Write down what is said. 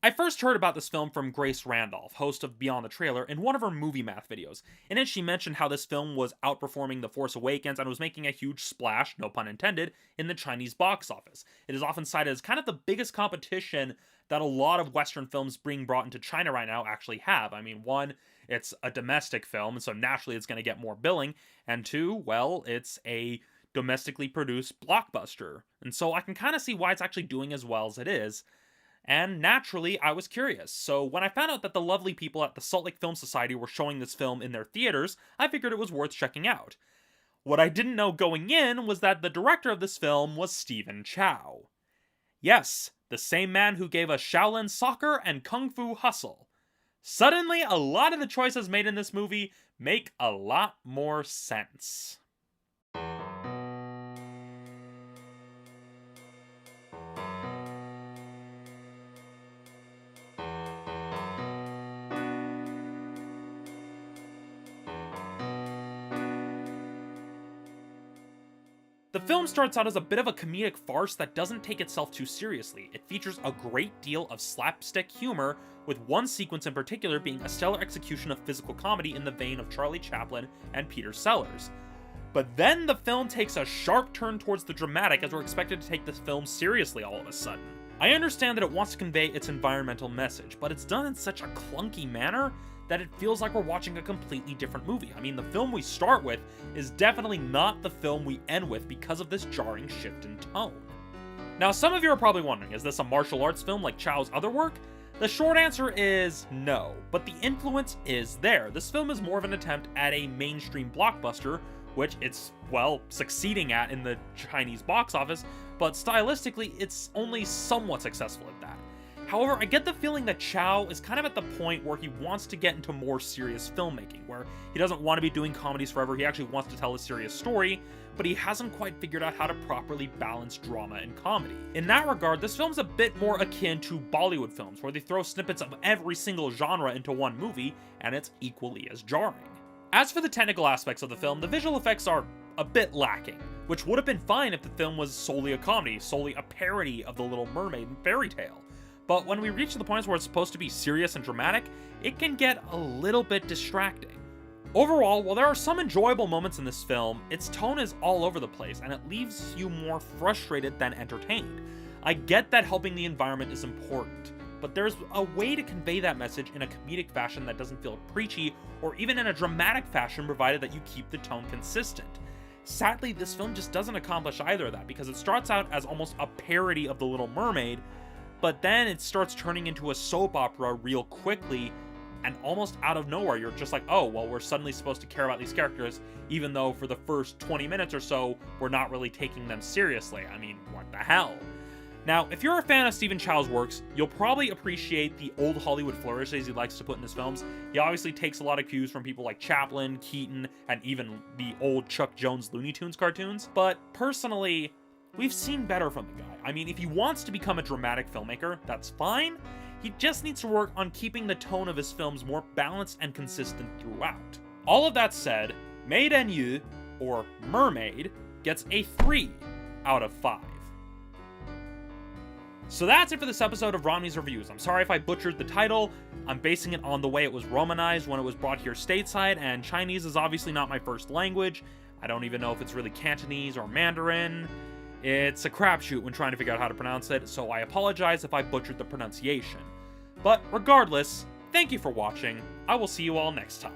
I first heard about this film from Grace Randolph, host of Beyond the Trailer, in one of her movie math videos. In it, she mentioned how this film was outperforming The Force Awakens and was making a huge splash, no pun intended, in the Chinese box office. It is often cited as kind of the biggest competition that a lot of Western films being brought into China right now actually have. I mean, one, it's a domestic film, and so naturally it's going to get more billing, and two, well, it's a domestically produced blockbuster, and so I can kind of see why it's actually doing as well as it is. And naturally, I was curious. So when I found out that the lovely people at the Salt Lake Film Society were showing this film in their theaters, I figured it was worth checking out. What I didn't know going in was that the director of this film was Stephen Chow. Yes, the same man who gave us Shaolin Soccer and Kung Fu Hustle. Suddenly, a lot of the choices made in this movie make a lot more sense. The film starts out as a bit of a comedic farce that doesn't take itself too seriously. It features a great deal of slapstick humor, with one sequence in particular being a stellar execution of physical comedy in the vein of Charlie Chaplin and Peter Sellers. But then the film takes a sharp turn towards the dramatic as we're expected to take this film seriously all of a sudden. I understand that it wants to convey its environmental message, but it's done in such a clunky manner that it feels like we're watching a completely different movie. I mean, the film we start with is definitely not the film we end with because of this jarring shift in tone. Now, some of you are probably wondering, is this a martial arts film like Chow's other work? The short answer is no, but the influence is there. This film is more of an attempt at a mainstream blockbuster, which it's, well, succeeding at in the Chinese box office, but stylistically, it's only somewhat successful at that. However, I get the feeling that Chow is kind of at the point where he wants to get into more serious filmmaking, where he doesn't want to be doing comedies forever, he actually wants to tell a serious story, but he hasn't quite figured out how to properly balance drama and comedy. In that regard, this film's a bit more akin to Bollywood films, where they throw snippets of every single genre into one movie, and it's equally as jarring. As for the technical aspects of the film, the visual effects are a bit lacking, which would have been fine if the film was solely a comedy, solely a parody of The Little Mermaid and fairy tale. But when we reach the points where it's supposed to be serious and dramatic, it can get a little bit distracting. Overall, while there are some enjoyable moments in this film, its tone is all over the place, and it leaves you more frustrated than entertained. I get that helping the environment is important, but there's a way to convey that message in a comedic fashion that doesn't feel preachy, or even in a dramatic fashion provided that you keep the tone consistent. Sadly, this film just doesn't accomplish either of that, because it starts out as almost a parody of The Little Mermaid, but then it starts turning into a soap opera real quickly, and almost out of nowhere, you're just like, oh, well, we're suddenly supposed to care about these characters, even though for the first 20 minutes or so, we're not really taking them seriously. I mean, what the hell? Now, if you're a fan of Stephen Chow's works, you'll probably appreciate the old Hollywood flourishes he likes to put in his films. He obviously takes a lot of cues from people like Chaplin, Keaton, and even the old Chuck Jones Looney Tunes cartoons, but personally, we've seen better from the guy. I mean, if he wants to become a dramatic filmmaker, that's fine. He just needs to work on keeping the tone of his films more balanced and consistent throughout. All of that said, Mei Ren, or Mermaid, gets a 3 out of 5. So that's it for this episode of Romney's Reviews. I'm sorry if I butchered the title. I'm basing it on the way it was romanized when it was brought here stateside, and Chinese is obviously not my first language. I don't even know if it's really Cantonese or Mandarin. It's a crapshoot when trying to figure out how to pronounce it, so I apologize if I butchered the pronunciation. But regardless, thank you for watching. I will see you all next time.